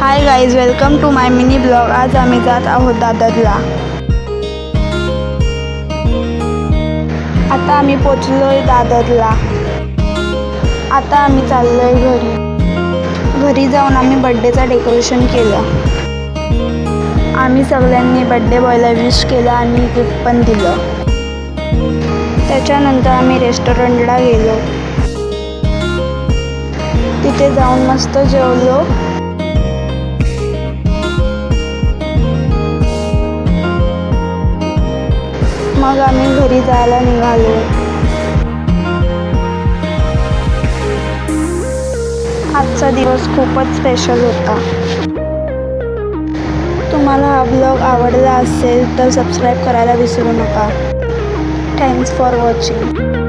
High guys, welcome to my mini blog. आज आम्ही जात आहोत दादरला. आता आम्ही पोचलोय दादरला. आता आम्ही चाललोय घरी. घरी जाऊन आम्ही बड्डेचं डेकोरेशन केलं. आम्ही सगळ्यांनी बड्डे बॉयला विश केलं आणि गिफ्ट पण दिलं. त्याच्यानंतर आम्ही रेस्टॉरंटला गेलो. तिथे जाऊन मस्त जेवलो. मग आम्ही घरी जायला निघालो. आजचा दिवस खूपच स्पेशल होता. तुम्हाला हा ब्लॉग आवडला असेल तर सबस्क्राईब करायला विसरू नका. Thanks for watching.